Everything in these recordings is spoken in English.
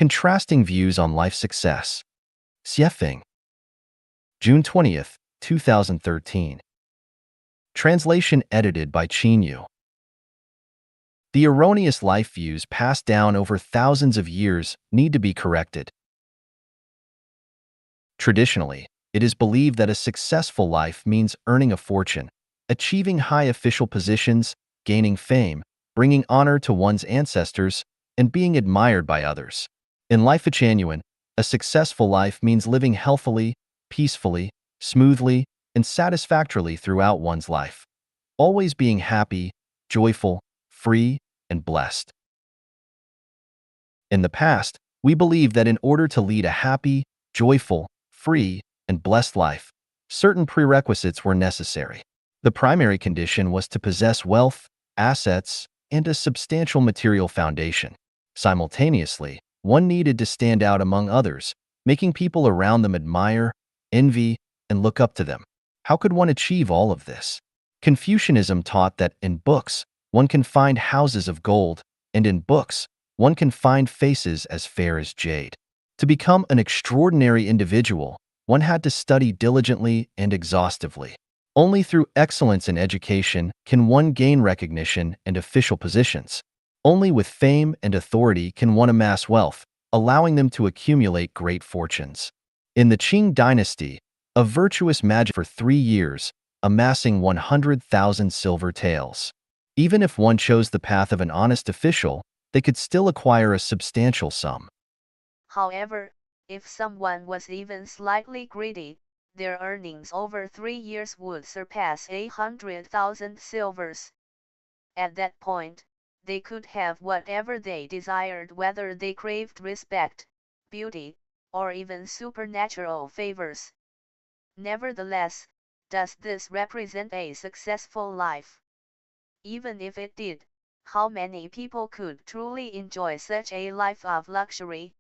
Contrasting Views on Life Success. Xiefeng. June 20th, 2013. Translation edited by Qin Yu. The erroneous life views passed down over thousands of years need to be corrected. Traditionally, it is believed that a successful life means earning a fortune, achieving high official positions, gaining fame, bringing honor to one's ancestors, and being admired by others. In Life Genuine, a successful life means living healthily, peacefully, smoothly, and satisfactorily throughout one's life, always being happy, joyful, free, and blessed. In the past, we believed that in order to lead a happy, joyful, free, and blessed life, certain prerequisites were necessary. The primary condition was to possess wealth, assets, and a substantial material foundation. Simultaneously, one needed to stand out among others, making people around them admire, envy, and look up to them. How could one achieve all of this? Confucianism taught that in books, one can find houses of gold, and in books, one can find faces as fair as jade. To become an extraordinary individual, one had to study diligently and exhaustively. Only through excellence in education can one gain recognition and official positions. Only with fame and authority can one amass wealth, allowing them to accumulate great fortunes. In the Qing dynasty, a virtuous magi for 3 years, amassing 100,000 silver taels. Even if one chose the path of an honest official, they could still acquire a substantial sum. However, if someone was even slightly greedy, their earnings over 3 years would surpass 100,000 silvers. At that point, they could have whatever they desired, whether they craved respect, beauty, or even supernatural favors. Nevertheless, does this represent a successful life? Even if it did, how many people could truly enjoy such a life of luxury?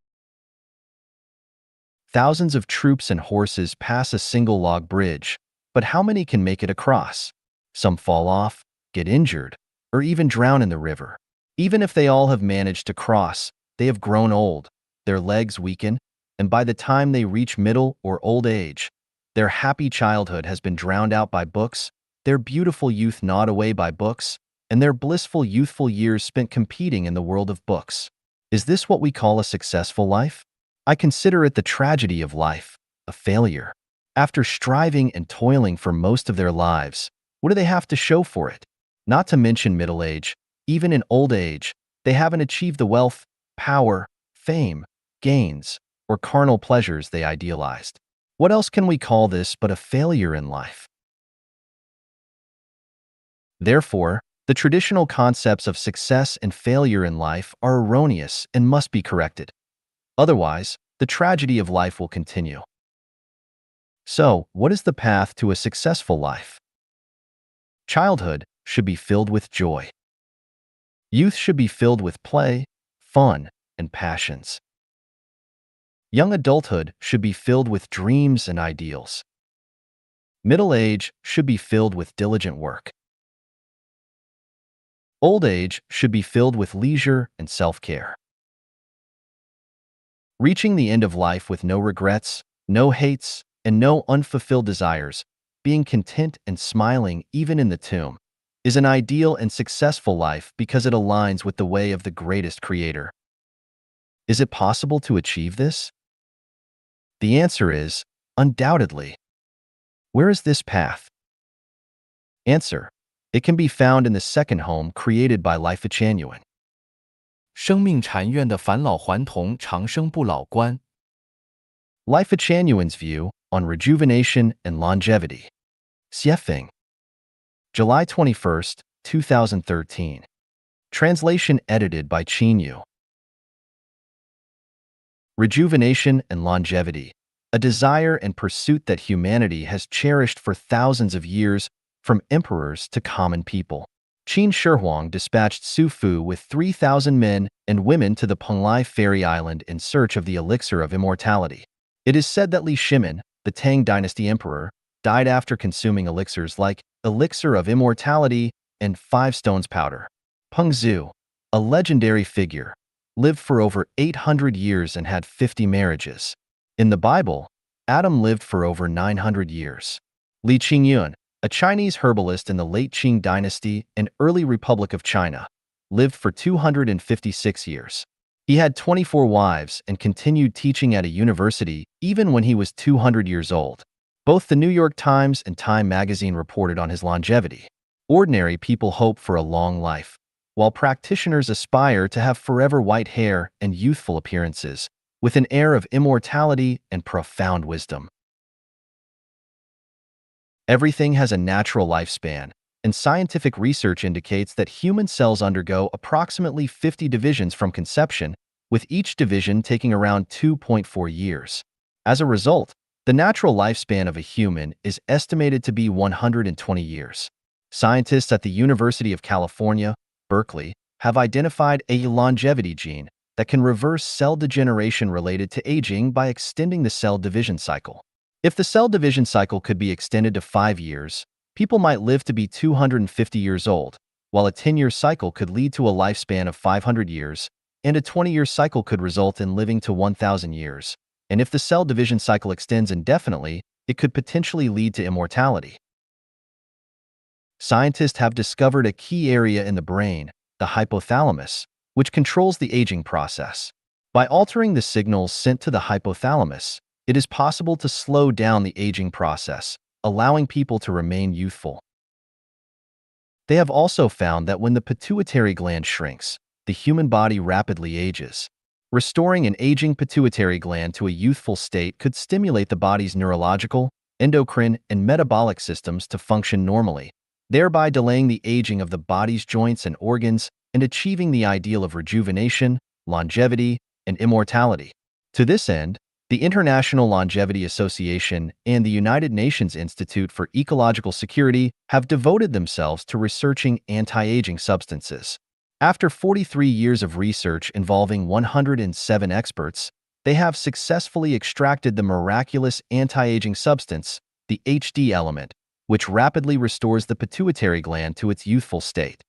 Thousands of troops and horses pass a single log bridge, but how many can make it across? Some fall off, get injured, or even drown in the river. Even if they all have managed to cross, they have grown old, their legs weaken, and by the time they reach middle or old age, their happy childhood has been drowned out by books, their beautiful youth gnawed away by books, and their blissful youthful years spent competing in the world of books. Is this what we call a successful life? I consider it the tragedy of life, a failure. After striving and toiling for most of their lives, what do they have to show for it? Not to mention middle age, even in old age, they haven't achieved the wealth, power, fame, gains, or carnal pleasures they idealized. What else can we call this but a failure in life? Therefore, the traditional concepts of success and failure in life are erroneous and must be corrected. Otherwise, the tragedy of life will continue. So, what is the path to a successful life? Childhood should be filled with joy. Youth should be filled with play, fun, and passions. Young adulthood should be filled with dreams and ideals. Middle age should be filled with diligent work. Old age should be filled with leisure and self-care. Reaching the end of life with no regrets, no hates, and no unfulfilled desires, being content and smiling even in the tomb, is an ideal and successful life because it aligns with the way of the greatest creator. Is it possible to achieve this? The answer is, undoubtedly. Where is this path? Answer: it can be found in the second home created by Life Genuine. 生命禅院的返老还童长生不老观 Life Genuine's view on rejuvenation and longevity. Xiefeng. July 21st, 2013. Translation edited by Qin Yu. Rejuvenation and longevity, a desire and pursuit that humanity has cherished for thousands of years, from emperors to common people. Qin Shi Huang dispatched Su Fu with 3,000 men and women to the Penglai fairy island in search of the elixir of immortality. It is said that Li Shimin, the Tang dynasty emperor, died after consuming elixirs like elixir of immortality and 5 stones powder. Peng Zhu, a legendary figure, lived for over 800 years and had 50 marriages. In the Bible, Adam lived for over 900 years. Li Qingyun, a Chinese herbalist in the late Qing dynasty and early Republic of China, lived for 256 years. He had 24 wives and continued teaching at a university even when he was 200 years old. Both the New York Times and Time magazine reported on his longevity. Ordinary people hope for a long life, while practitioners aspire to have forever white hair and youthful appearances, with an air of immortality and profound wisdom. Everything has a natural lifespan, and scientific research indicates that human cells undergo approximately 50 divisions from conception, with each division taking around 2.4 years. As a result, the natural lifespan of a human is estimated to be 120 years. Scientists at the University of California, Berkeley, have identified a longevity gene that can reverse cell degeneration related to aging by extending the cell division cycle. If the cell division cycle could be extended to 5 years, people might live to be 250 years old, while a 10-year cycle could lead to a lifespan of 500 years, and a 20-year cycle could result in living to 1,000 years. And if the cell division cycle extends indefinitely, it could potentially lead to immortality. Scientists have discovered a key area in the brain, the hypothalamus, which controls the aging process. By altering the signals sent to the hypothalamus, it is possible to slow down the aging process, allowing people to remain youthful. They have also found that when the pituitary gland shrinks, the human body rapidly ages. Restoring an aging pituitary gland to a youthful state could stimulate the body's neurological, endocrine, and metabolic systems to function normally, thereby delaying the aging of the body's joints and organs and achieving the ideal of rejuvenation, longevity, and immortality. To this end, the International Longevity Association and the United Nations Institute for Ecological Security have devoted themselves to researching anti-aging substances. After 43 years of research involving 107 experts, they have successfully extracted the miraculous anti-aging substance, the HD element, which rapidly restores the pituitary gland to its youthful state.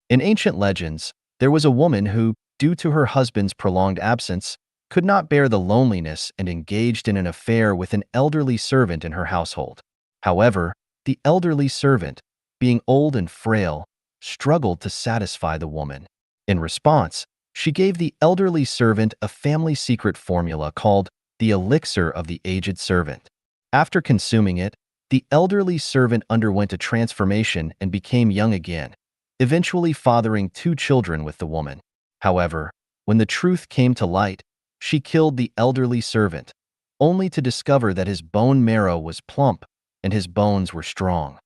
In ancient legends, there was a woman who, due to her husband's prolonged absence, could not bear the loneliness and engaged in an affair with an elderly servant in her household. However, the elderly servant, being old and frail, struggled to satisfy the woman. In response, she gave the elderly servant a family secret formula called the elixir of the aged servant. After consuming it, the elderly servant underwent a transformation and became young again, eventually fathering 2 children with the woman. However, when the truth came to light, she killed the elderly servant, only to discover that his bone marrow was plump and his bones were strong.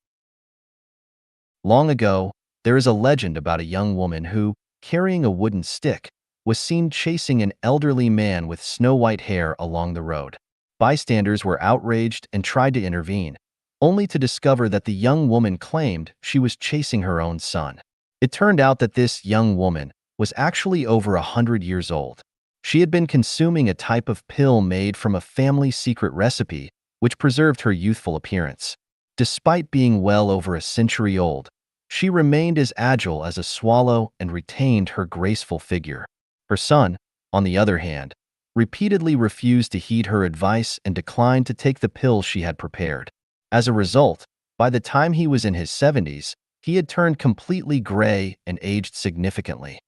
Long ago, there is a legend about a young woman who, carrying a wooden stick, was seen chasing an elderly man with snow-white hair along the road. Bystanders were outraged and tried to intervene, only to discover that the young woman claimed she was chasing her own son. It turned out that this young woman was actually over 100 years old. She had been consuming a type of pill made from a family secret recipe, which preserved her youthful appearance. Despite being well over a century old, she remained as agile as a swallow and retained her graceful figure. Her son, on the other hand, repeatedly refused to heed her advice and declined to take the pill she had prepared. As a result, by the time he was in his 70s, he had turned completely gray and aged significantly.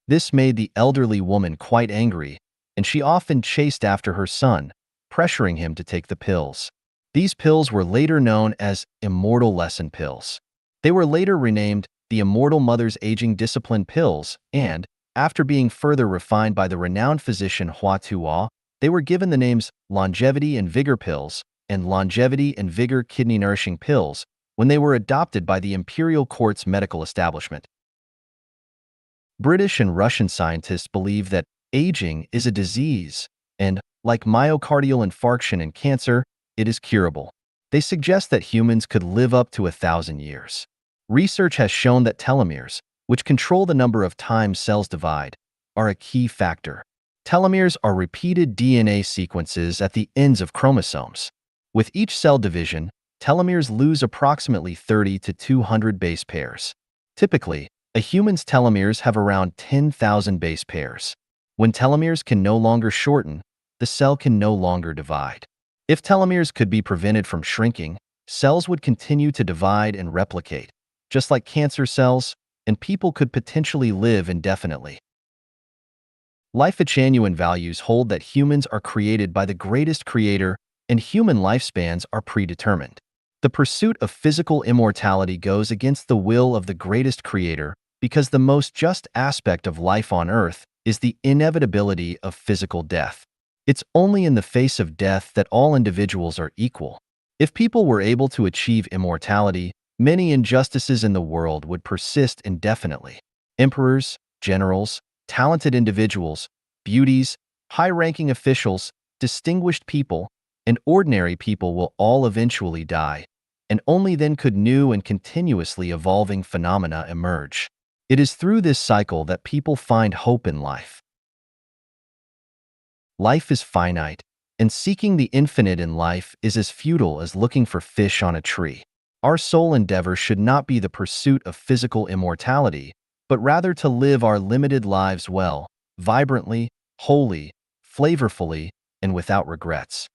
This made the elderly woman quite angry, and she often chased after her son, pressuring him to take the pills. These pills were later known as Immortal Lesson Pills. They were later renamed the Immortal Mother's Aging Discipline Pills, and, after being further refined by the renowned physician Hua Tuo, they were given the names Longevity and Vigor Pills and Longevity and Vigor Kidney Nourishing Pills when they were adopted by the Imperial Court's medical establishment. British and Russian scientists believe that aging is a disease, and, like myocardial infarction and cancer, it is curable. They suggest that humans could live up to 1,000 years. Research has shown that telomeres, which control the number of times cells divide, are a key factor. Telomeres are repeated DNA sequences at the ends of chromosomes. With each cell division, telomeres lose approximately 30 to 200 base pairs. Typically, A human's telomeres have around 10,000 base pairs. When telomeres can no longer shorten, the cell can no longer divide. If telomeres could be prevented from shrinking, cells would continue to divide and replicate, just like cancer cells, and people could potentially live indefinitely. Life-Genuine values hold that humans are created by the greatest creator and human lifespans are predetermined. The pursuit of physical immortality goes against the will of the greatest creator because the most just aspect of life on earth is the inevitability of physical death. It's only in the face of death that all individuals are equal. If people were able to achieve immortality, many injustices in the world would persist indefinitely. Emperors, generals, talented individuals, beauties, high-ranking officials, distinguished people, and ordinary people will all eventually die, and only then could new and continuously evolving phenomena emerge. It is through this cycle that people find hope in life. Life is finite, and seeking the infinite in life is as futile as looking for fish on a tree. Our sole endeavor should not be the pursuit of physical immortality, but rather to live our limited lives well, vibrantly, wholly, flavorfully, and without regrets.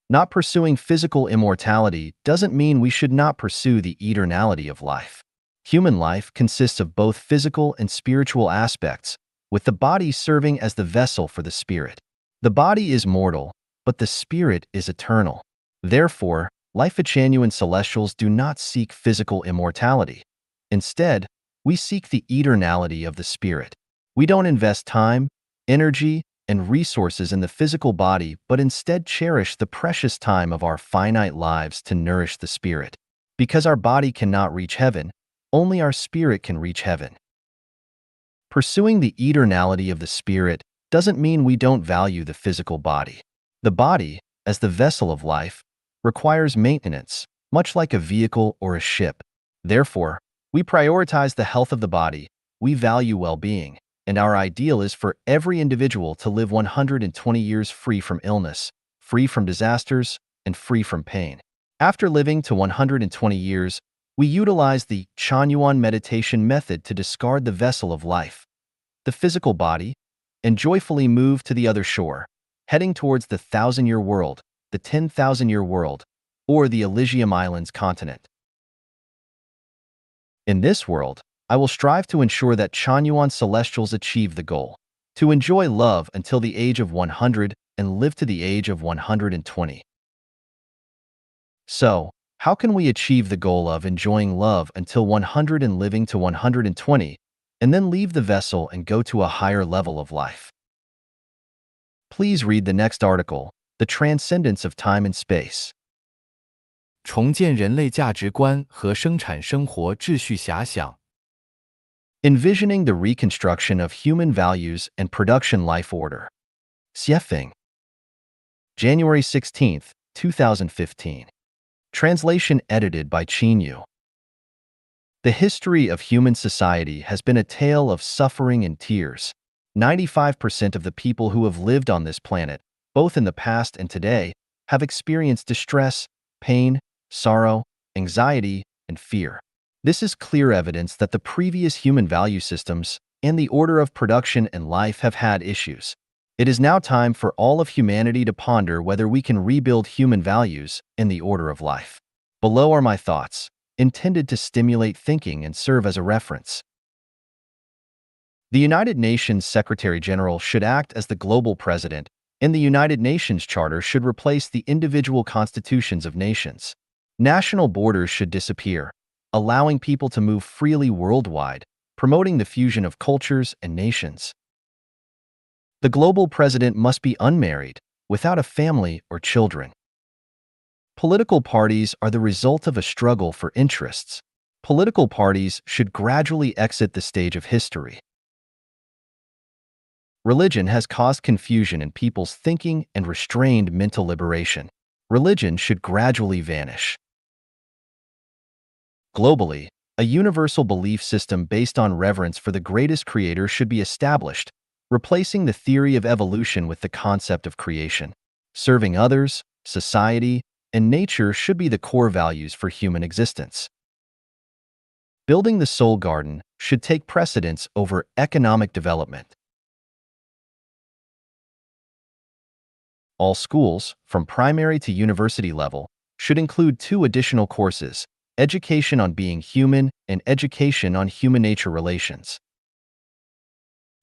Not pursuing physical immortality doesn't mean we should not pursue the eternality of life. Human life consists of both physical and spiritual aspects, with the body serving as the vessel for the spirit. The body is mortal, but the spirit is eternal. Therefore, Life-Genuine celestials do not seek physical immortality. Instead, we seek the eternality of the spirit. We don't invest time, energy, and resources in the physical body, but instead cherish the precious time of our finite lives to nourish the spirit. Because our body cannot reach heaven, only our spirit can reach heaven. Pursuing the eternality of the spirit doesn't mean we don't value the physical body. The body, as the vessel of life, requires maintenance, much like a vehicle or a ship. Therefore, we prioritize the health of the body, we value well-being, and our ideal is for every individual to live 120 years free from illness, free from disasters, and free from pain. After living to 120 years, we utilize the Chanyuan meditation method to discard the vessel of life, the physical body, and joyfully move to the other shore, heading towards the 1,000-year world, the 10,000-year world, or the Elysium Islands continent. In this world, I will strive to ensure that Chanyuan celestials achieve the goal, to enjoy love until the age of 100 and live to the age of 120. So, how can we achieve the goal of enjoying love until 100 and living to 120, and then leave the vessel and go to a higher level of life? Please read the next article, The Transcendence of Time and Space. 重建人类价值观和生产生活秩序遐想 Envisioning the Reconstruction of Human Values and Production Life Order. Xiefeng. January 16, 2015. Translation edited by Qin Yu. The history of human society has been a tale of suffering and tears. 95% of the people who have lived on this planet, both in the past and today, have experienced distress, pain, sorrow, anxiety, and fear. This is clear evidence that the previous human value systems and the order of production and life have had issues. It is now time for all of humanity to ponder whether we can rebuild human values and the order of life. Below are my thoughts, intended to stimulate thinking and serve as a reference. The United Nations Secretary-General should act as the global president, and the United Nations Charter should replace the individual constitutions of nations. National borders should disappear, allowing people to move freely worldwide, promoting the fusion of cultures and nations. The global president must be unmarried, without a family or children. Political parties are the result of a struggle for interests. Political parties should gradually exit the stage of history. Religion has caused confusion in people's thinking and restrained mental liberation. Religion should gradually vanish. Globally, a universal belief system based on reverence for the greatest creator should be established, replacing the theory of evolution with the concept of creation. Serving others, society, and nature should be the core values for human existence. Building the soul garden should take precedence over economic development. All schools, from primary to university level, should include 2 additional courses: education on being human and education on human-nature relations.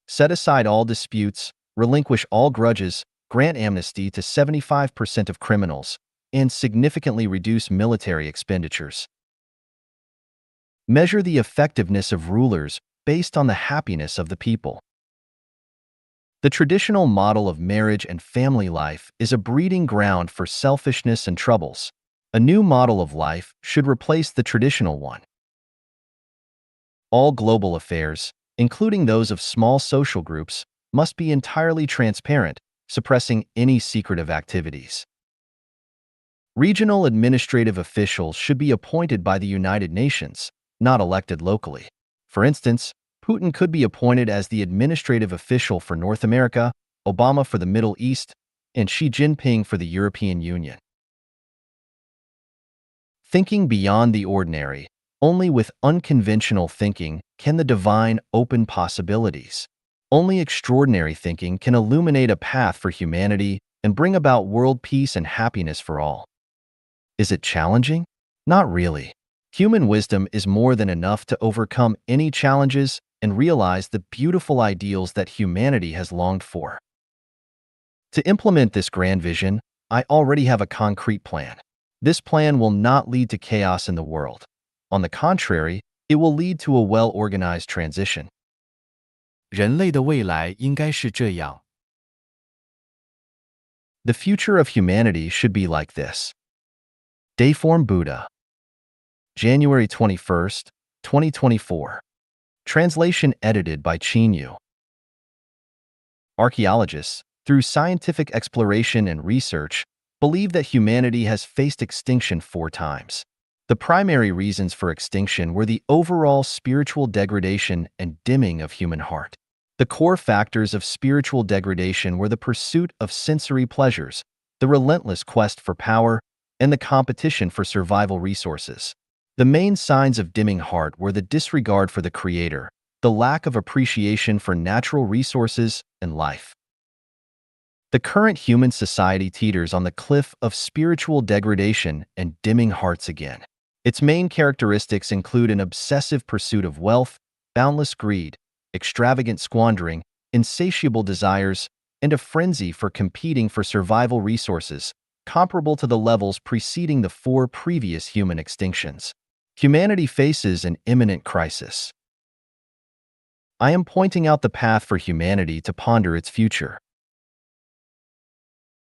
Set aside all disputes, relinquish all grudges, grant amnesty to 75% of criminals, and significantly reduce military expenditures. Measure the effectiveness of rulers based on the happiness of the people. The traditional model of marriage and family life is a breeding ground for selfishness and troubles. A new model of life should replace the traditional one. All global affairs, including those of small social groups, must be entirely transparent, suppressing any secretive activities. Regional administrative officials should be appointed by the United Nations, not elected locally. For instance, Putin could be appointed as the administrative official for North America, Obama for the Middle East, and Xi Jinping for the European Union. Thinking beyond the ordinary, only with unconventional thinking can the divine open possibilities. Only extraordinary thinking can illuminate a path for humanity and bring about world peace and happiness for all. Is it challenging? Not really. Human wisdom is more than enough to overcome any challenges and realize the beautiful ideals that humanity has longed for. To implement this grand vision, I already have a concrete plan. This plan will not lead to chaos in the world. On the contrary, it will lead to a well-organized transition. 人类的未来应该是这样。The future of humanity should be like this. Dayform Buddha. January 21st, 2024. Translation edited by Qin Yu. Archaeologists, through scientific exploration and research, believe that humanity has faced extinction 4 times. The primary reasons for extinction were the overall spiritual degradation and dimming of human heart. The core factors of spiritual degradation were the pursuit of sensory pleasures, the relentless quest for power, and the competition for survival resources. The main signs of dimming heart were the disregard for the Creator, the lack of appreciation for natural resources and life. The current human society teeters on the cliff of spiritual degradation and dimming hearts again. Its main characteristics include an obsessive pursuit of wealth, boundless greed, extravagant squandering, insatiable desires, and a frenzy for competing for survival resources, comparable to the levels preceding the 4 previous human extinctions. Humanity faces an imminent crisis. I am pointing out the path for humanity to ponder its future.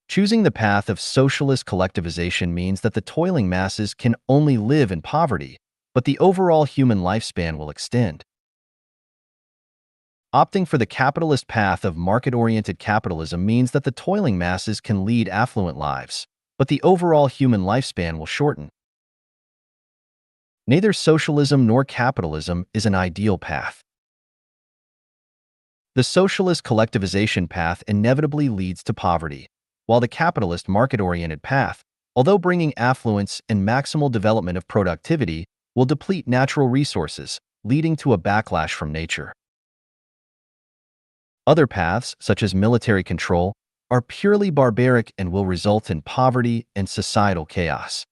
Choosing the path of socialist collectivization means that the toiling masses can only live in poverty, but the overall human lifespan will extend. Opting for the capitalist path of market-oriented capitalism means that the toiling masses can lead affluent lives, but the overall human lifespan will shorten. Neither socialism nor capitalism is an ideal path. The socialist collectivization path inevitably leads to poverty, while the capitalist market-oriented path, although bringing affluence and maximal development of productivity, will deplete natural resources, leading to a backlash from nature. Other paths, such as military control, are purely barbaric and will result in poverty and societal chaos.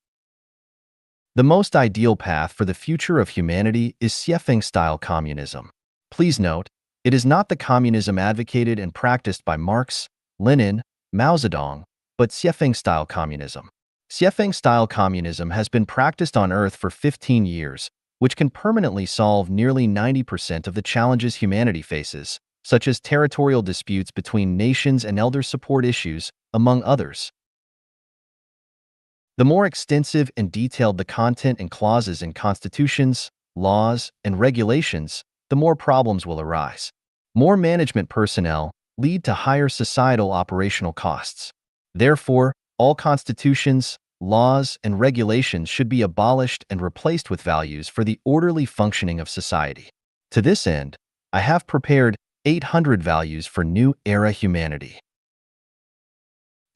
The most ideal path for the future of humanity is Xiefeng-style communism. Please note, it is not the communism advocated and practiced by Marx, Lenin, Mao Zedong, but Xiefeng-style communism. Xiefeng-style communism has been practiced on Earth for 15 years, which can permanently solve nearly 90% of the challenges humanity faces, such as territorial disputes between nations and elder support issues, among others. The more extensive and detailed the content and clauses in constitutions, laws, and regulations, the more problems will arise. More management personnel lead to higher societal operational costs. Therefore, all constitutions, laws, and regulations should be abolished and replaced with values for the orderly functioning of society. To this end, I have prepared 800 values for new era humanity.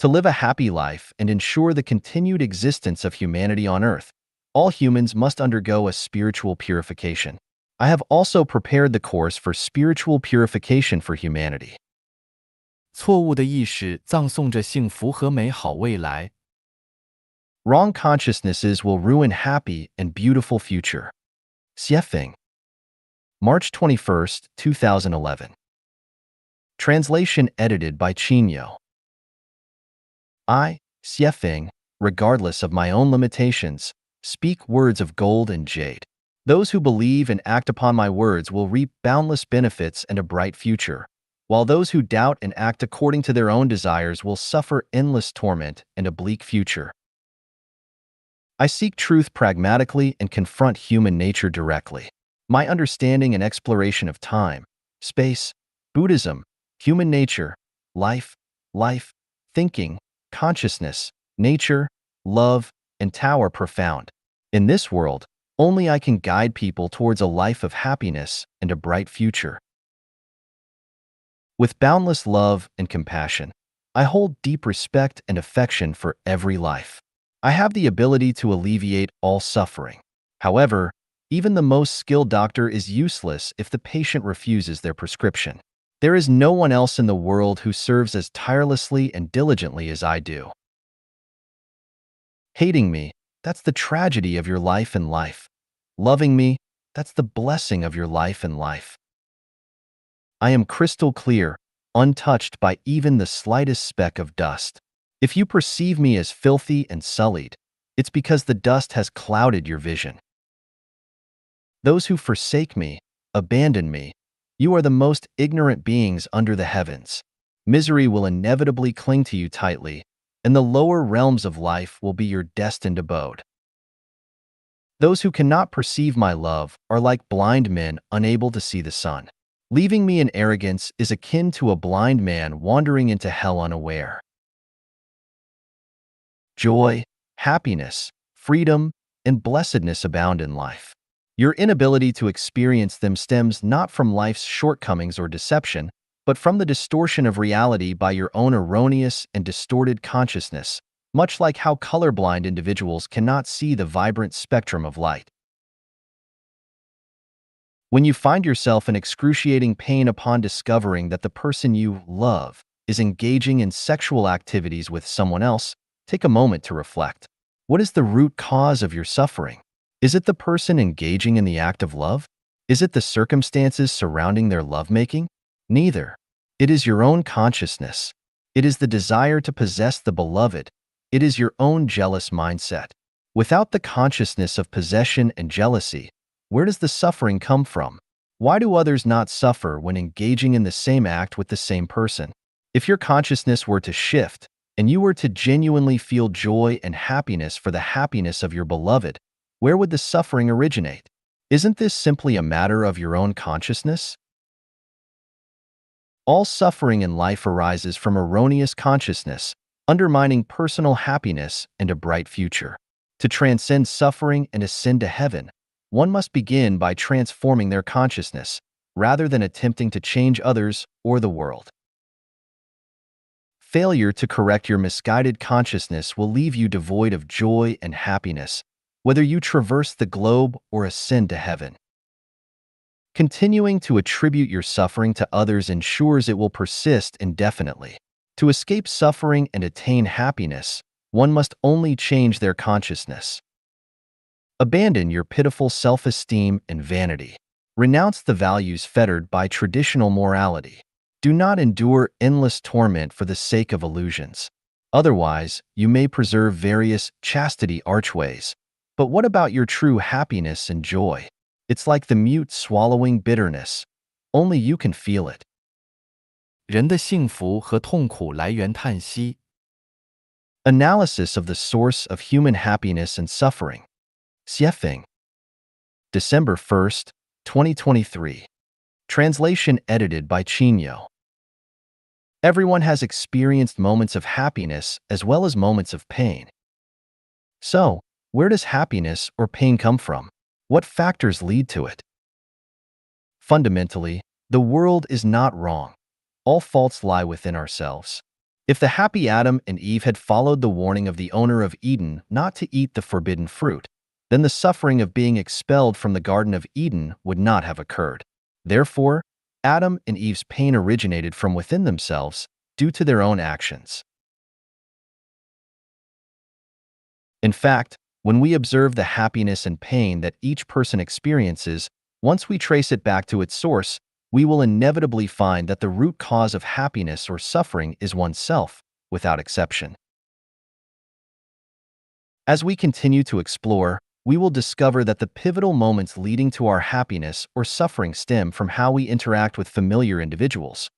To live a happy life and ensure the continued existence of humanity on Earth, All humans must undergo a spiritual purification. I have also prepared the course for spiritual purification for humanity. 错误的意识葬送着幸福和美好未来。Wrong consciousnesses will ruin happy and beautiful future. Xiefeng. March 21st, 2011. Translation edited by Qinyo. I, Xiefeng, regardless of my own limitations, speak words of gold and jade. Those who believe and act upon my words will reap boundless benefits and a bright future, while those who doubt and act according to their own desires will suffer endless torment and a bleak future. I seek truth pragmatically and confront human nature directly. My understanding and exploration of time, space, Buddhism, human nature, life, thinking, consciousness, nature, love, and Tao are profound. In this world, only I can guide people towards a life of happiness and a bright future. With boundless love and compassion, I hold deep respect and affection for every life. I have the ability to alleviate all suffering. However, even the most skilled doctor is useless if the patient refuses their prescription. There is no one else in the world who serves as tirelessly and diligently as I do. Hating me, that's the tragedy of your life and life. Loving me, that's the blessing of your life and life. I am crystal clear, untouched by even the slightest speck of dust. If you perceive me as filthy and sullied, it's because the dust has clouded your vision. Those who forsake me, abandon me, you are the most ignorant beings under the heavens. Misery will inevitably cling to you tightly, and the lower realms of life will be your destined abode. Those who cannot perceive my love are like blind men unable to see the sun. Leaving me in arrogance is akin to a blind man wandering into hell unaware. Joy, happiness, freedom, and blessedness abound in life. Your inability to experience them stems not from life's shortcomings or deception, but from the distortion of reality by your own erroneous and distorted consciousness, much like how colorblind individuals cannot see the vibrant spectrum of light. When you find yourself in excruciating pain upon discovering that the person you love is engaging in sexual activities with someone else, take a moment to reflect. What is the root cause of your suffering? Is it the person engaging in the act of love? Is it the circumstances surrounding their lovemaking? Neither. It is your own consciousness. It is the desire to possess the beloved. It is your own jealous mindset. Without the consciousness of possession and jealousy, where does the suffering come from? Why do others not suffer when engaging in the same act with the same person? If your consciousness were to shift, and you were to genuinely feel joy and happiness for the happiness of your beloved, where would the suffering originate? Isn't this simply a matter of your own consciousness? All suffering in life arises from erroneous consciousness, undermining personal happiness and a bright future. To transcend suffering and ascend to heaven, one must begin by transforming their consciousness, rather than attempting to change others or the world. Failure to correct your misguided consciousness will leave you devoid of joy and happiness, whether you traverse the globe or ascend to heaven. Continuing to attribute your suffering to others ensures it will persist indefinitely. To escape suffering and attain happiness, one must only change their consciousness. Abandon your pitiful self-esteem and vanity. Renounce the values fettered by traditional morality. Do not endure endless torment for the sake of illusions. Otherwise, you may preserve various chastity archways. But what about your true happiness and joy? It's like the mute swallowing bitterness. Only you can feel it. 人的幸福和痛苦来源叹息。 Analysis of the source of human happiness and suffering. Xiefeng. December 1st, 2023. Translation edited by Qinyo. Everyone has experienced moments of happiness as well as moments of pain. So, where does happiness or pain come from? What factors lead to it? Fundamentally, the world is not wrong. All faults lie within ourselves. If the happy Adam and Eve had followed the warning of the owner of Eden not to eat the forbidden fruit, then the suffering of being expelled from the Garden of Eden would not have occurred. Therefore, Adam and Eve's pain originated from within themselves due to their own actions. In fact, when we observe the happiness and pain that each person experiences, once we trace it back to its source, we will inevitably find that the root cause of happiness or suffering is oneself, without exception. As we continue to explore, we will discover that the pivotal moments leading to our happiness or suffering stem from how we interact with familiar individuals.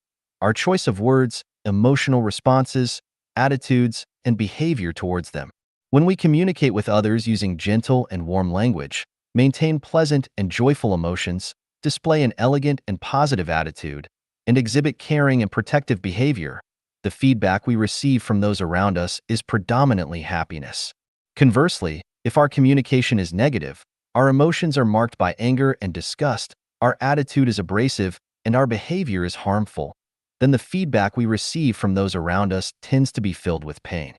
Our choice of words, emotional responses, attitudes, and behavior towards them. When we communicate with others using gentle and warm language, maintain pleasant and joyful emotions, display an elegant and positive attitude, and exhibit caring and protective behavior, the feedback we receive from those around us is predominantly happiness. Conversely, if our communication is negative, our emotions are marked by anger and disgust, our attitude is abrasive, and our behavior is harmful, then the feedback we receive from those around us tends to be filled with pain.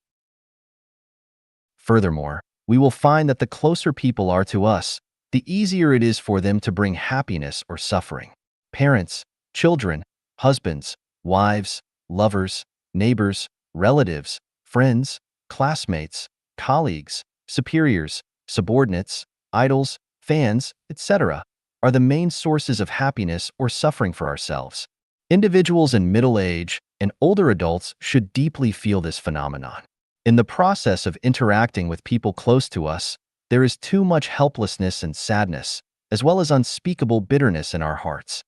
Furthermore, we will find that the closer people are to us, the easier it is for them to bring happiness or suffering. Parents, children, husbands, wives, lovers, neighbors, relatives, friends, classmates, colleagues, superiors, subordinates, idols, fans, etc., are the main sources of happiness or suffering for ourselves. Individuals in middle age and older adults should deeply feel this phenomenon. In the process of interacting with people close to us, there is too much helplessness and sadness, as well as unspeakable bitterness in our hearts.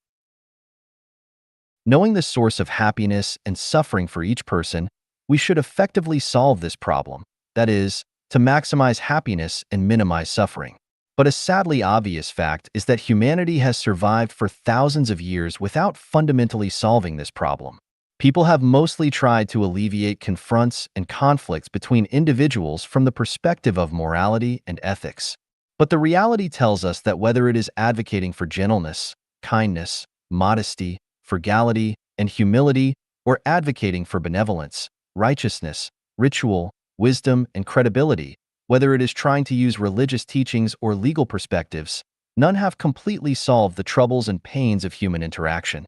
Knowing the source of happiness and suffering for each person, we should effectively solve this problem, that is, to maximize happiness and minimize suffering. But a sadly obvious fact is that humanity has survived for thousands of years without fundamentally solving this problem. People have mostly tried to alleviate confronts and conflicts between individuals from the perspective of morality and ethics. But the reality tells us that whether it is advocating for gentleness, kindness, modesty, frugality, and humility, or advocating for benevolence, righteousness, ritual, wisdom, and credibility, whether it is trying to use religious teachings or legal perspectives, none have completely solved the troubles and pains of human interaction.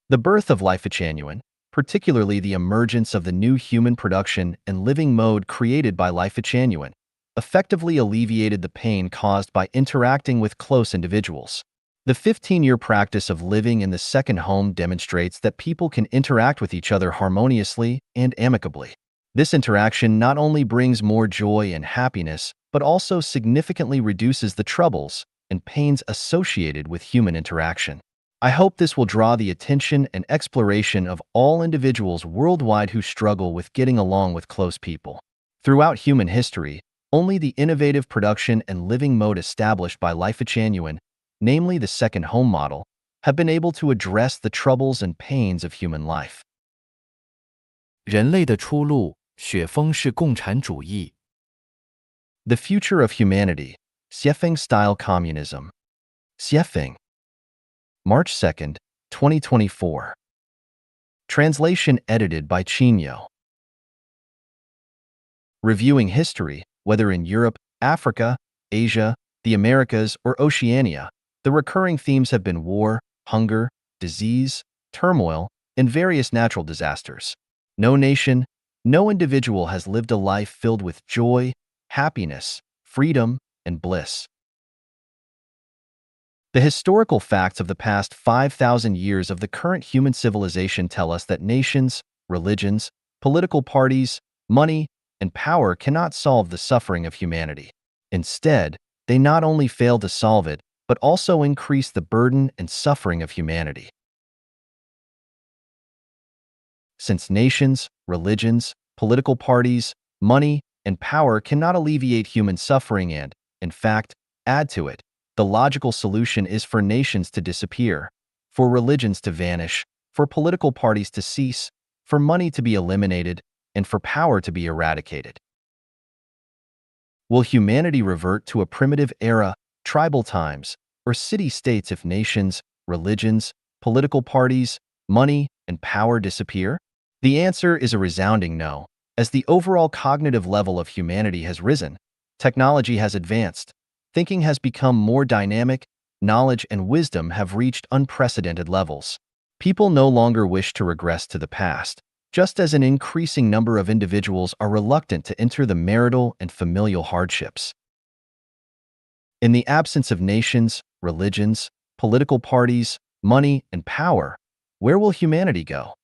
The birth of Life Genuine, particularly the emergence of the new human production and living mode created by Life Genuine, effectively alleviated the pain caused by interacting with close individuals. The 15-year practice of living in the second home demonstrates that people can interact with each other harmoniously and amicably. This interaction not only brings more joy and happiness, but also significantly reduces the troubles and pains associated with human interaction. I hope this will draw the attention and exploration of all individuals worldwide who struggle with getting along with close people. Throughout human history, only the innovative production and living mode established by Life Genuine, namely the second home model, have been able to address the troubles and pains of human life. 人类的出路，雪峰式共产主义。The future of humanity, Xiefeng-style communism. Xiefeng. March 2nd, 2024. Translation edited by Chinyo. Reviewing history, whether in Europe, Africa, Asia, the Americas, or Oceania, the recurring themes have been war, hunger, disease, turmoil, and various natural disasters. No nation, no individual has lived a life filled with joy, happiness, freedom, and bliss. The historical facts of the past 5,000 years of the current human civilization tell us that nations, religions, political parties, money, and power cannot solve the suffering of humanity. Instead, they not only fail to solve it, but also increase the burden and suffering of humanity. Since nations, religions, political parties, money, and power cannot alleviate human suffering and, in fact, add to it, the logical solution is for nations to disappear, for religions to vanish, for political parties to cease, for money to be eliminated, and for power to be eradicated. Will humanity revert to a primitive era, tribal times, or city-states if nations, religions, political parties, money, and power disappear? The answer is a resounding no. As the overall cognitive level of humanity has risen, technology has advanced, thinking has become more dynamic, knowledge and wisdom have reached unprecedented levels. People no longer wish to regress to the past, just as an increasing number of individuals are reluctant to enter the marital and familial hardships. In the absence of nations, religions, political parties, money, and power, where will humanity go?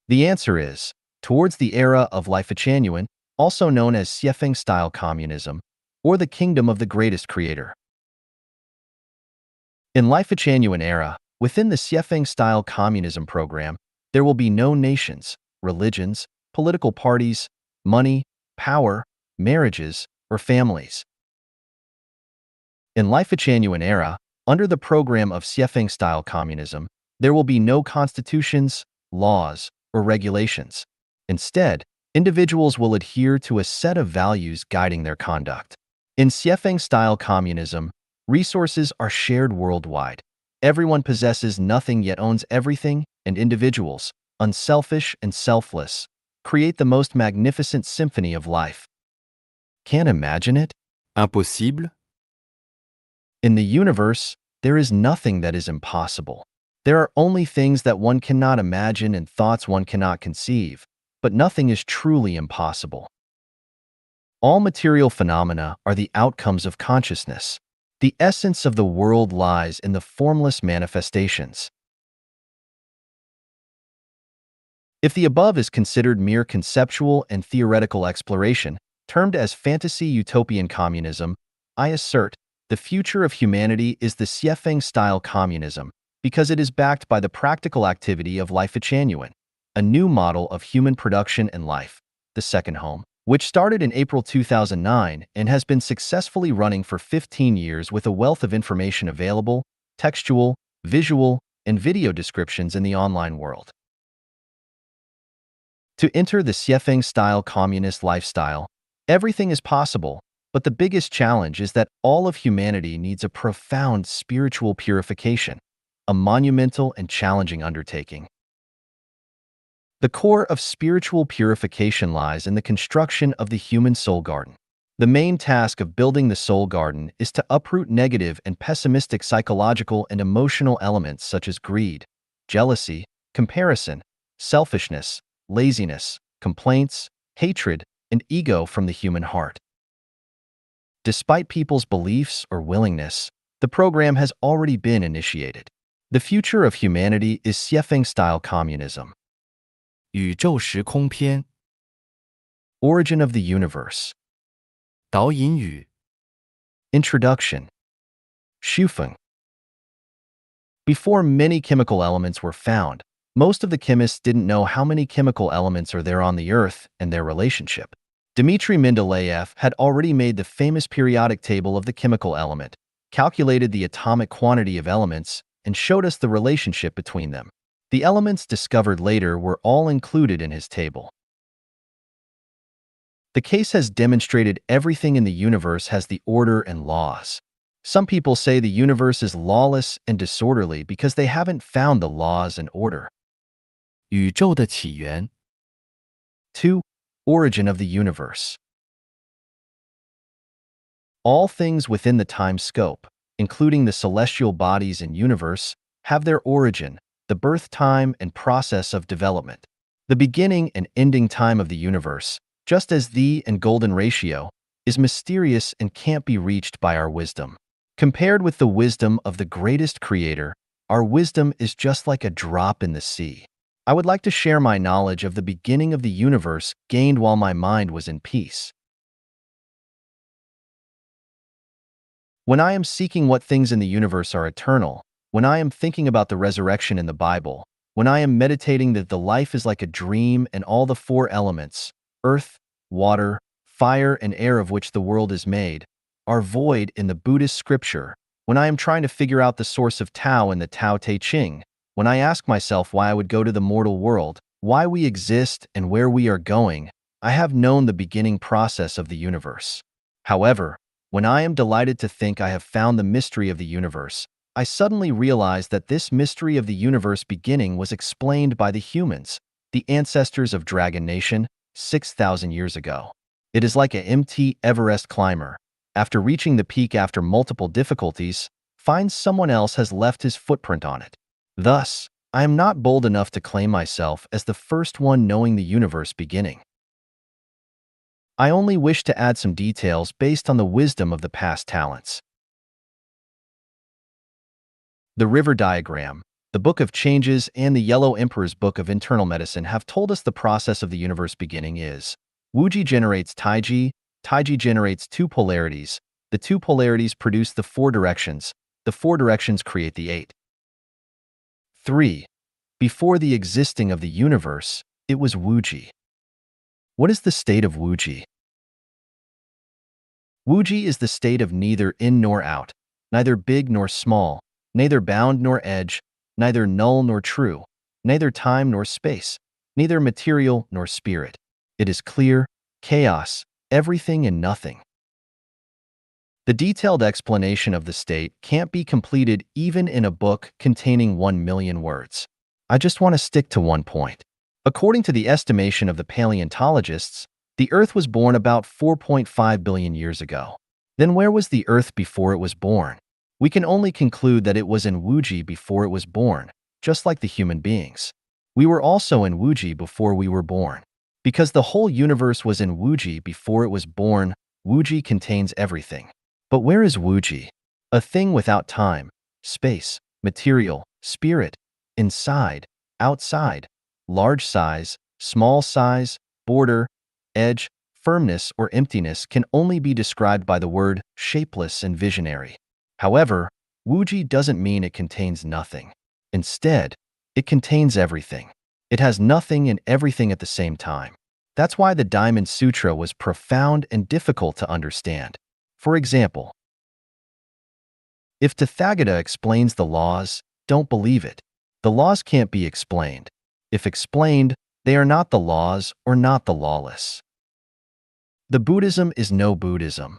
The answer is, towards the era of Life-Genuine, also known as Xiefeng-style communism, or the kingdom of the greatest creator. In Life-Genuine era, within the Xiefeng-style communism program, there will be no nations, religions, political parties, money, power, marriages, or families. In Life-Genuine era, under the program of Xiefeng-style communism, there will be no constitutions, laws, or regulations. Instead, individuals will adhere to a set of values guiding their conduct. In Xiefeng-style communism, resources are shared worldwide. Everyone possesses nothing yet owns everything, and individuals, unselfish and selfless, create the most magnificent symphony of life. Can't imagine it? Impossible? In the universe, there is nothing that is impossible. There are only things that one cannot imagine and thoughts one cannot conceive, but nothing is truly impossible. All material phenomena are the outcomes of consciousness. The essence of the world lies in the formless manifestations. If the above is considered mere conceptual and theoretical exploration, termed as fantasy utopian communism, I assert the future of humanity is the Xiefeng-style communism because it is backed by the practical activity of Life-Genuine, a new model of human production and life, the second home, which started in April 2009 and has been successfully running for 15 years with a wealth of information available, textual, visual, and video descriptions in the online world. To enter the Xiefeng-style communist lifestyle, everything is possible, but the biggest challenge is that all of humanity needs a profound spiritual purification, a monumental and challenging undertaking. The core of spiritual purification lies in the construction of the human soul garden. The main task of building the soul garden is to uproot negative and pessimistic psychological and emotional elements such as greed, jealousy, comparison, selfishness, laziness, complaints, hatred, and ego from the human heart. Despite people's beliefs or willingness, the program has already been initiated. The future of humanity is Xiefeng-style communism. 宇宙时空篇 Origin of the universe. 导引语 Introduction. Shufeng. Before many chemical elements were found, most of the chemists didn't know how many chemical elements are there on the Earth and their relationship. Dmitry Mendeleev had already made the famous periodic table of the chemical element, calculated the atomic quantity of elements, and showed us the relationship between them. The elements discovered later were all included in his table. The case has demonstrated everything in the universe has the order and laws. Some people say the universe is lawless and disorderly because they haven't found the laws and order. 宇宙的起源 2. Origin of the universe. All things within the time scope, including the celestial bodies and universe, have their origin, the birth time and process of development. The beginning and ending time of the universe, just as the and golden ratio, is mysterious and can't be reached by our wisdom. Compared with the wisdom of the greatest creator, our wisdom is just like a drop in the sea. I would like to share my knowledge of the beginning of the universe gained while my mind was in peace. When I am seeking what things in the universe are eternal, when I am thinking about the resurrection in the Bible, when I am meditating that the life is like a dream and all the four elements, earth, water, fire, and air of which the world is made, are void in the Buddhist scripture, when I am trying to figure out the source of Tao in the Tao Te Ching, when I ask myself why I would go to the mortal world, why we exist, and where we are going, I have known the beginning process of the universe. However, when I am delighted to think I have found the mystery of the universe, I suddenly realize that this mystery of the universe beginning was explained by the humans, the ancestors of Dragon Nation, 6,000 years ago. It is like an MT Everest climber. After reaching the peak after multiple difficulties, finds someone else has left his footprint on it. Thus, I am not bold enough to claim myself as the first one knowing the universe beginning. I only wish to add some details based on the wisdom of the past talents. The River Diagram, the Book of Changes, and the Yellow Emperor's Book of Internal Medicine have told us the process of the universe beginning is Wuji generates Taiji, Taiji generates two polarities, the two polarities produce the four directions, the four directions create the eight. 3. Before the existing of the universe, it was Wuji. What is the state of Wuji? Wuji is the state of neither in nor out, neither big nor small, neither bound nor edge, neither null nor true, neither time nor space, neither material nor spirit. It is clear, chaos, everything and nothing. The detailed explanation of the state can't be completed even in a book containing 1 million words. I just want to stick to one point. According to the estimation of the paleontologists, the Earth was born about 4.5 billion years ago. Then where was the Earth before it was born? We can only conclude that it was in Wuji before it was born, just like the human beings. We were also in Wuji before we were born. Because the whole universe was in Wuji before it was born, Wuji contains everything. But where is Wuji? A thing without time, space, material, spirit, inside, outside, large size, small size, border, edge, firmness, or emptiness can only be described by the word shapeless and visionary. However, Wuji doesn't mean it contains nothing. Instead, it contains everything. It has nothing and everything at the same time. That's why the Diamond Sutra was profound and difficult to understand. For example, if Tathagata explains the laws, don't believe it. The laws can't be explained. If explained, they are not the laws or not the lawless. The Buddhism is no Buddhism.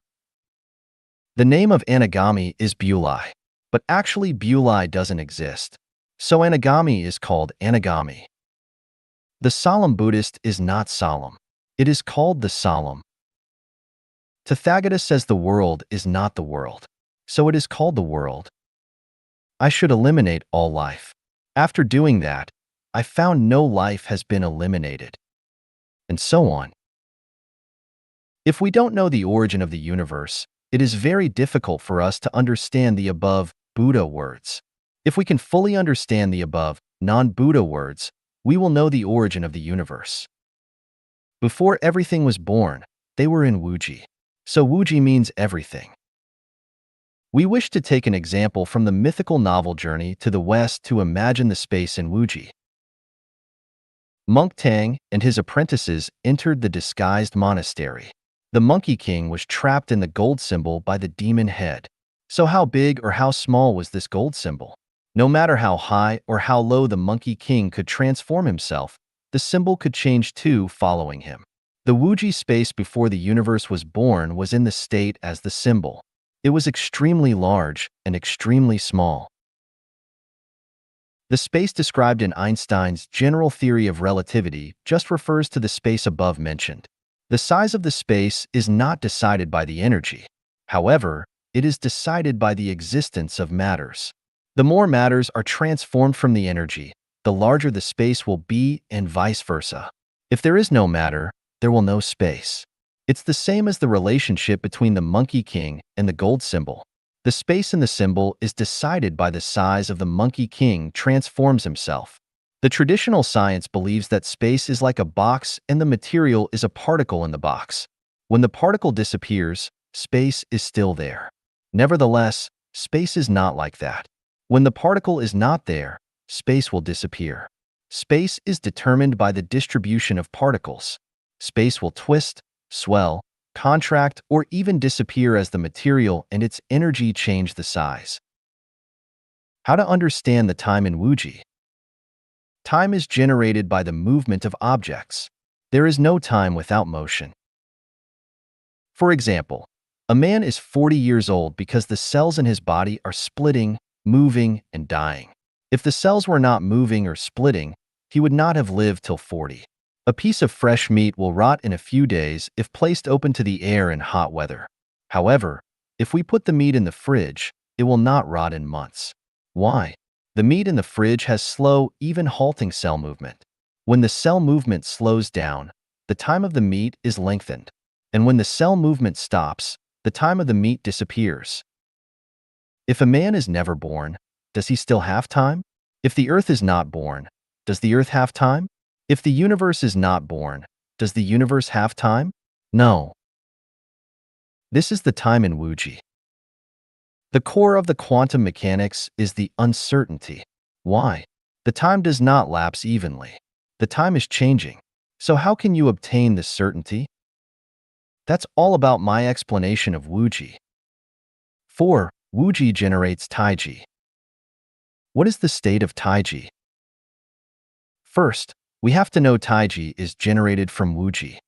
The name of Anagami is Bulai, but actually Bulai doesn't exist. So Anagami is called Anagami. The solemn Buddhist is not solemn. It is called the solemn. Tathagata says the world is not the world. So it is called the world. I should eliminate all life. After doing that, I found no life has been eliminated. And so on. If we don't know the origin of the universe, it is very difficult for us to understand the above Buddha words. If we can fully understand the above non-Buddha words, we will know the origin of the universe. Before everything was born, they were in Wuji. So Wuji means everything. We wish to take an example from the mythical novel Journey to the West to imagine the space in Wuji. Monk Tang and his apprentices entered the disguised monastery. The Monkey King was trapped in the gold symbol by the demon head. So how big or how small was this gold symbol? No matter how high or how low the Monkey King could transform himself, the symbol could change too following him. The Wuji space before the universe was born was in the state as the symbol. It was extremely large and extremely small. The space described in Einstein's general theory of relativity just refers to the space above mentioned. The size of the space is not decided by the energy. However, it is decided by the existence of matters. The more matters are transformed from the energy, the larger the space will be and vice versa. If there is no matter, there will no space. It's the same as the relationship between the Monkey King and the gold symbol. The space in the symbol is decided by the size of the Monkey King transforms himself. The traditional science believes that space is like a box and the material is a particle in the box. When the particle disappears, space is still there. Nevertheless, space is not like that. When the particle is not there, space will disappear. Space is determined by the distribution of particles. Space will twist, swell, contract, or even disappear as the material and its energy change the size. How to understand the time in Wuji? Time is generated by the movement of objects. There is no time without motion. For example, a man is 40 years old because the cells in his body are splitting, moving, and dying. If the cells were not moving or splitting, he would not have lived till 40. A piece of fresh meat will rot in a few days if placed open to the air in hot weather. However, if we put the meat in the fridge, it will not rot in months. Why? The meat in the fridge has slow, even halting cell movement. When the cell movement slows down, the time of the meat is lengthened. And when the cell movement stops, the time of the meat disappears. If a man is never born, does he still have time? If the earth is not born, does the earth have time? If the universe is not born, does the universe have time? No. This is the time in Wuji. The core of the quantum mechanics is the uncertainty. Why? The time does not lapse evenly. The time is changing. So how can you obtain this certainty? That's all about my explanation of Wuji. 4. Wuji generates Taiji. What is the state of Taiji? First, we have to know Taiji is generated from Wuji.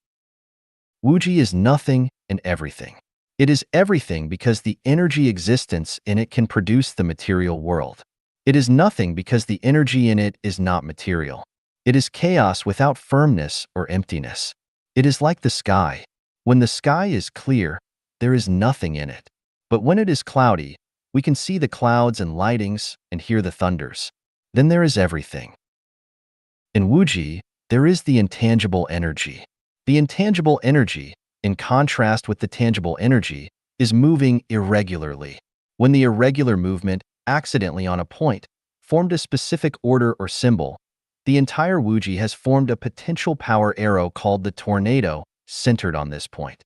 Wuji is nothing and everything. It is everything because the energy existence in it can produce the material world. It is nothing because the energy in it is not material. It is chaos without firmness or emptiness. It is like the sky. When the sky is clear, there is nothing in it. But when it is cloudy, we can see the clouds and lightings and hear the thunders. Then there is everything. In Wuji, there is the intangible energy. The intangible energy, in contrast with the tangible energy, is moving irregularly. When the irregular movement, accidentally on a point, formed a specific order or symbol, the entire Wuji has formed a potential power arrow called the tornado, centered on this point.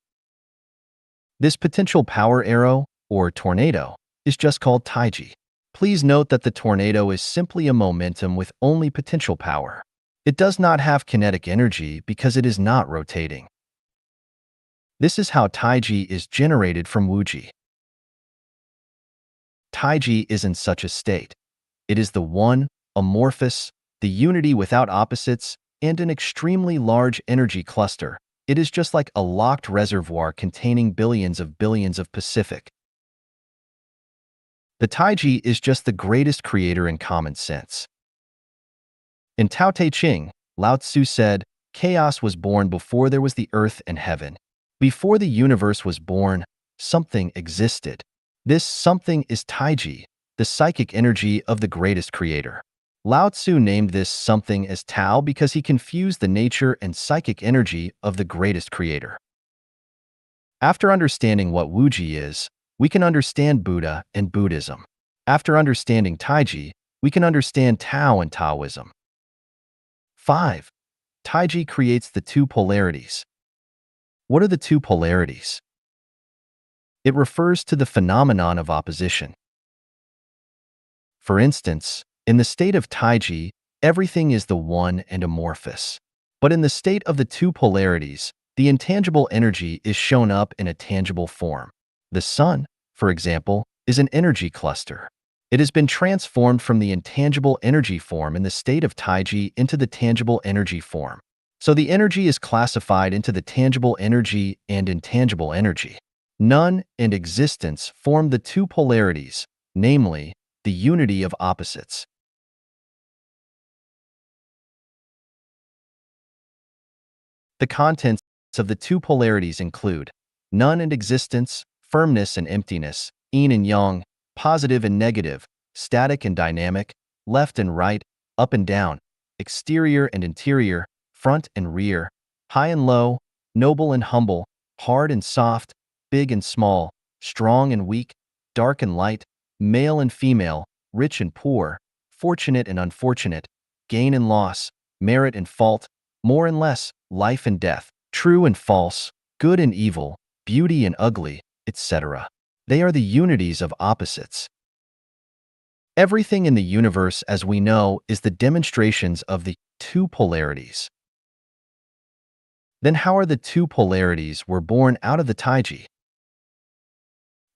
This potential power arrow, or tornado, is just called Taiji. Please note that the tornado is simply a momentum with only potential power. It does not have kinetic energy because it is not rotating. This is how Taiji is generated from Wuji. Taiji is in such a state. It is the one, amorphous, the unity without opposites, and an extremely large energy cluster. It is just like a locked reservoir containing billions of Pacific. The Taiji is just the greatest creator in common sense. In Tao Te Ching, Lao Tzu said, "Chaos was born before there was the earth and heaven." Before the universe was born, something existed. This something is Taiji, the psychic energy of the greatest creator. Lao Tzu named this something as Tao because he confused the nature and psychic energy of the greatest creator. After understanding what Wuji is, we can understand Buddha and Buddhism. After understanding Taiji, we can understand Tao and Taoism. 5. Taiji creates the two polarities. What are the two polarities? It refers to the phenomenon of opposition. For instance, in the state of Taiji, everything is the one and amorphous. But in the state of the two polarities, the intangible energy is shown up in a tangible form. The sun, for example, is an energy cluster. It has been transformed from the intangible energy form in the state of Taiji into the tangible energy form. So the energy is classified into the tangible energy and intangible energy. None and existence form the two polarities, namely, the unity of opposites. The contents of the two polarities include none and existence, firmness and emptiness, yin and yang, positive and negative, static and dynamic, left and right, up and down, exterior and interior, front and rear, high and low, noble and humble, hard and soft, big and small, strong and weak, dark and light, male and female, rich and poor, fortunate and unfortunate, gain and loss, merit and fault, more and less, life and death, true and false, good and evil, beauty and ugly, etc. They are the unities of opposites. Everything in the universe, as we know, is the demonstrations of the two polarities. Then how are the two polarities were born out of the Taiji?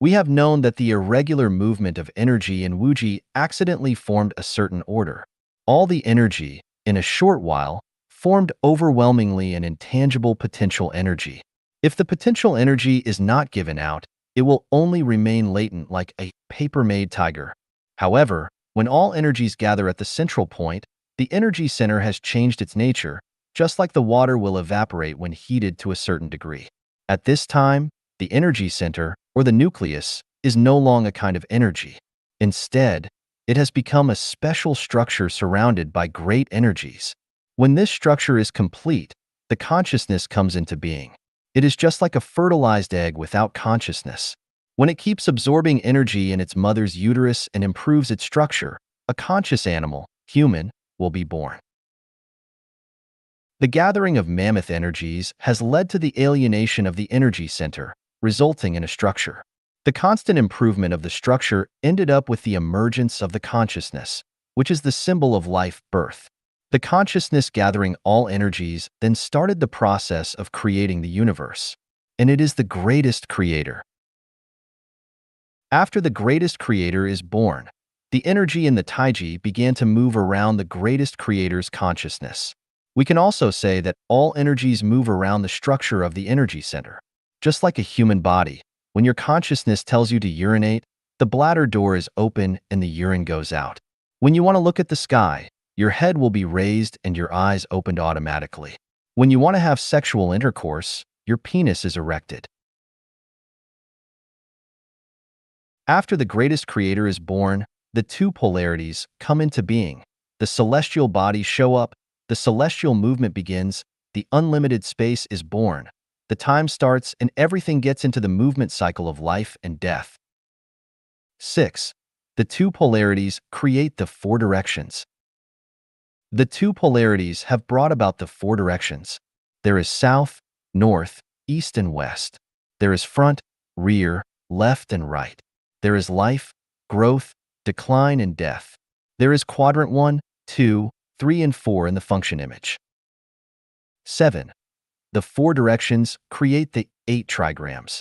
We have known that the irregular movement of energy in Wuji accidentally formed a certain order. All the energy, in a short while, formed overwhelmingly an intangible potential energy. If the potential energy is not given out, it will only remain latent like a paper-made tiger. However, when all energies gather at the central point, The energy center has changed its nature, just like the water will evaporate when heated to a certain degree. At this time, the energy center, or the nucleus, is no longer a kind of energy. Instead, it has become a special structure surrounded by great energies. When this structure is complete, the consciousness comes into being. It is just like a fertilized egg without consciousness. When it keeps absorbing energy in its mother's uterus and improves its structure, a conscious animal, human, will be born. The gathering of mammoth energies has led to the alienation of the energy center, resulting in a structure. The constant improvement of the structure ended up with the emergence of the consciousness, which is the symbol of life, birth. The consciousness gathering all energies then started the process of creating the universe, and it is the greatest creator. After the greatest creator is born, the energy in the Taiji began to move around the greatest creator's consciousness. We can also say that all energies move around the structure of the energy center. Just like a human body, when your consciousness tells you to urinate, the bladder door is open and the urine goes out. When you want to look at the sky, your head will be raised and your eyes opened automatically. When you want to have sexual intercourse, your penis is erected. After the greatest creator is born, the two polarities come into being. The celestial bodies show up, the celestial movement begins, the unlimited space is born. The time starts and everything gets into the movement cycle of life and death. 6. The two polarities create the four directions. The two polarities have brought about the four directions. There is south, north, east, and west. There is front, rear, left, and right. There is life, growth, decline, and death. There is quadrant 1, 2, 3, and 4 in the function image. 7. The four directions create the 8 trigrams.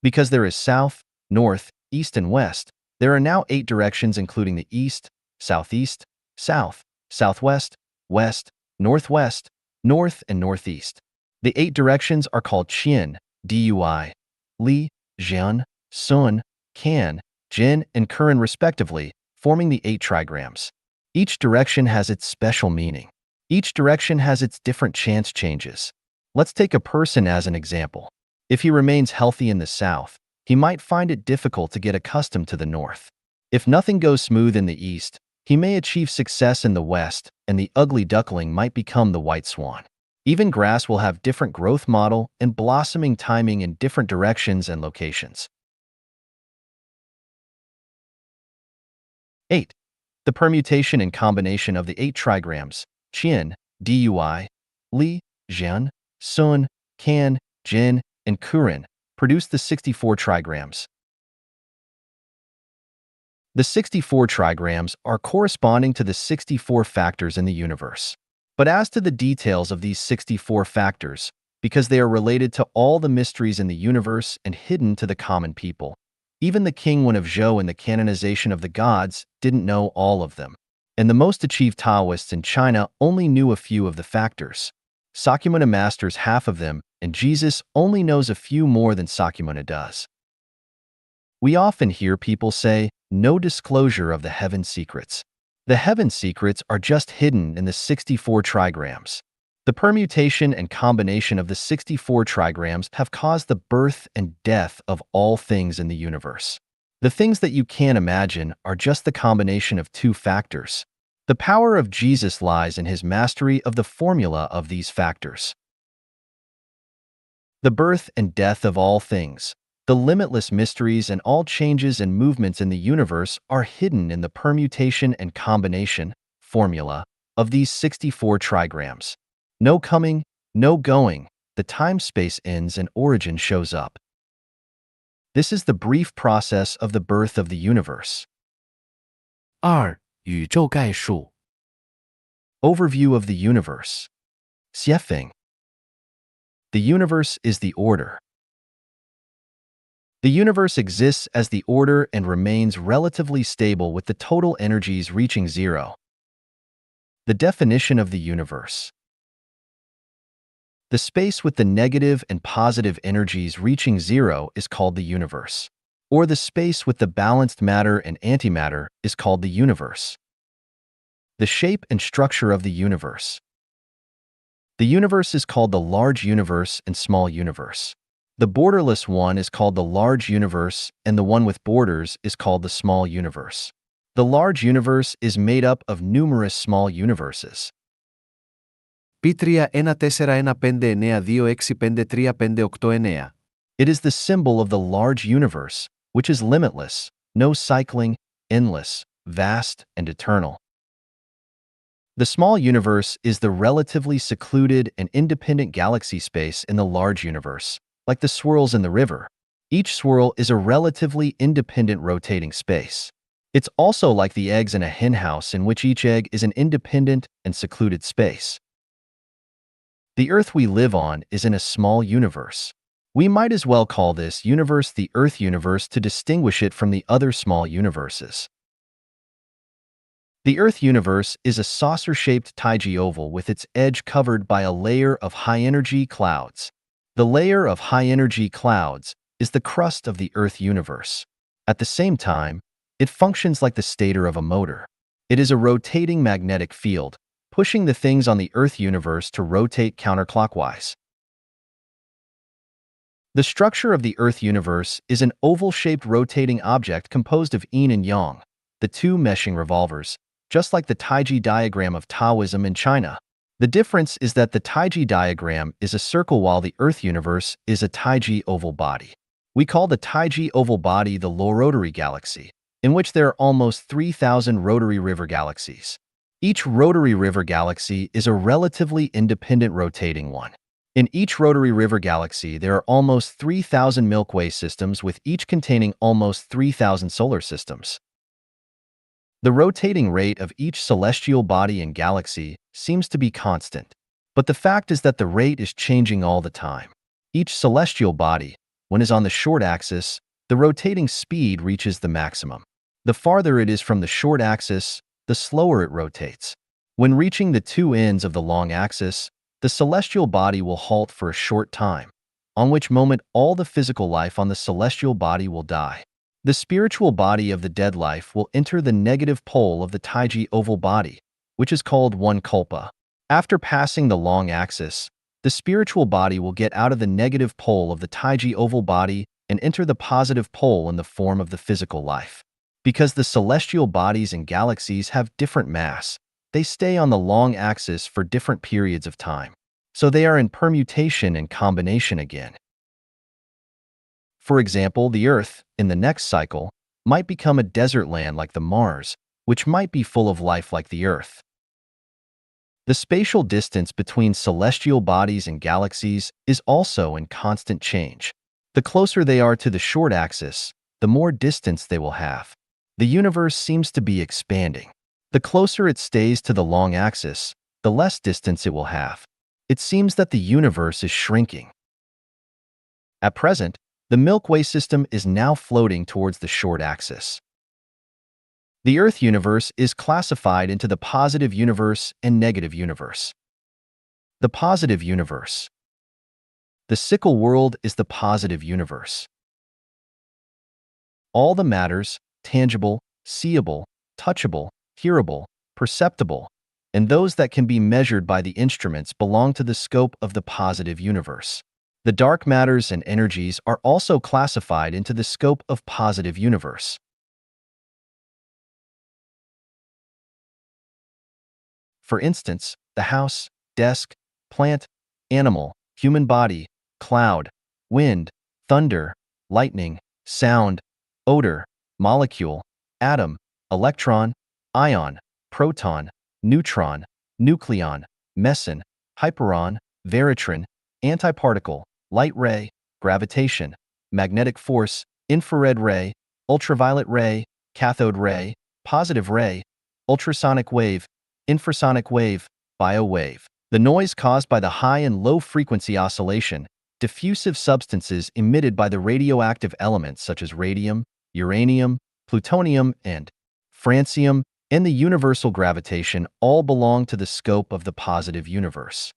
Because there is south, north, east, and west, there are now 8 directions including the east, southeast, south, southwest, west, northwest, north, and northeast. The 8 directions are called Qian, Dui, Li, Jian, Sun, Kan, Jin, and Kuren respectively, forming the 8 trigrams. Each direction has its special meaning. Each direction has its different chance changes. Let's take a person as an example. If he remains healthy in the south, he might find it difficult to get accustomed to the north. If nothing goes smooth in the east, he may achieve success in the west, and the ugly duckling might become the white swan. Even grass will have different growth model and blossoming timing in different directions and locations. 8. The permutation and combination of the 8 trigrams, Qian, Dui, Li, Jian, Sun, Kan, Jin, and Kuren, produce the 64 trigrams. The 64 trigrams are corresponding to the 64 factors in the universe. But as to the details of these 64 factors, because they are related to all the mysteries in the universe and hidden to the common people, even the King Wen of Zhou in the canonization of the gods didn't know all of them. And the most achieved Taoists in China only knew a few of the factors. Sakyamuni masters half of them, and Jesus only knows a few more than Sakyamuni does. We often hear people say, no disclosure of the heaven secrets. The heaven secrets are just hidden in the 64 trigrams. The permutation and combination of the 64 trigrams have caused the birth and death of all things in the universe. The things that you can't imagine are just the combination of 2 factors. The power of Jesus lies in his mastery of the formula of these factors. The birth and death of all things, the limitless mysteries and all changes and movements in the universe are hidden in the permutation and combination formula of these 64 trigrams. No coming, no going, the time-space ends and origin shows up. This is the brief process of the birth of the universe. 2. 宇宙概述 Overview of the universe. Xiefeng. The universe is the order. The universe exists as the order and remains relatively stable with the total energies reaching 0. The definition of the universe. The space with the negative and positive energies reaching 0 is called the universe, or the space with the balanced matter and antimatter is called the universe. The shape and structure of the universe. The universe is called the large universe and small universe. The borderless one is called the large universe, and the one with borders is called the small universe. The large universe is made up of numerous small universes. P31415265359. It is the symbol of the large universe, which is limitless, no cycling, endless, vast, and eternal. The small universe is the relatively secluded and independent galaxy space in the large universe, like the swirls in the river. Each swirl is a relatively independent rotating space. It's also like the eggs in a henhouse in which each egg is an independent and secluded space. The Earth we live on is in a small universe. We might as well call this universe the Earth universe to distinguish it from the other small universes. The Earth universe is a saucer-shaped Taiji oval with its edge covered by a layer of high-energy clouds. The layer of high-energy clouds is the crust of the Earth universe. At the same time, it functions like the stator of a motor. It is a rotating magnetic field, pushing the things on the Earth universe to rotate counterclockwise. The structure of the Earth universe is an oval-shaped rotating object composed of yin and yang, the two meshing revolvers, just like the Taiji diagram of Taoism in China. The difference is that the Taiji diagram is a circle while the Earth universe is a Taiji oval body. We call the Taiji oval body the low rotary galaxy, in which there are almost 3,000 rotary river galaxies. Each rotary river galaxy is a relatively independent rotating one. In each rotary river galaxy, there are almost 3,000 Milky Way systems, with each containing almost 3,000 solar systems. The rotating rate of each celestial body and galaxy seems to be constant, but the fact is that the rate is changing all the time. Each celestial body, when it is on the short axis, the rotating speed reaches the maximum. The farther it is from the short axis, the slower it rotates. When reaching the two ends of the long axis, the celestial body will halt for a short time, on which moment all the physical life on the celestial body will die. The spiritual body of the dead life will enter the negative pole of the Taiji oval body, which is called one kalpa. After passing the long axis, the spiritual body will get out of the negative pole of the Taiji oval body and enter the positive pole in the form of the physical life. Because the celestial bodies and galaxies have different mass, they stay on the long axis for different periods of time. So they are in permutation and combination again. For example, the Earth, in the next cycle, might become a desert land like the Mars, which might be full of life like the Earth. The spatial distance between celestial bodies and galaxies is also in constant change. The closer they are to the short axis, the more distance they will have. The universe seems to be expanding. The closer it stays to the long axis, the less distance it will have. It seems that the universe is shrinking. At present, the Milky Way system is now floating towards the short axis. The Earth universe is classified into the positive universe and negative universe. The positive universe. The sickle world is the positive universe. All the matters, tangible, seeable, touchable, hearable, perceptible, and those that can be measured by the instruments belong to the scope of the positive universe. The dark matters and energies are also classified into the scope of positive universe. For instance, the house, desk, plant, animal, human body, cloud, wind, thunder, lightning, sound, odor, molecule, atom, electron, ion, proton, neutron, nucleon, meson, hyperon, barytron, antiparticle, light ray, gravitation, magnetic force, infrared ray, ultraviolet ray, cathode ray, positive ray, ultrasonic wave, infrasonic wave, biowave. The noise caused by the high and low frequency oscillation, diffusive substances emitted by the radioactive elements such as radium, uranium, plutonium, and francium, and the universal gravitation all belong to the scope of the positive universe.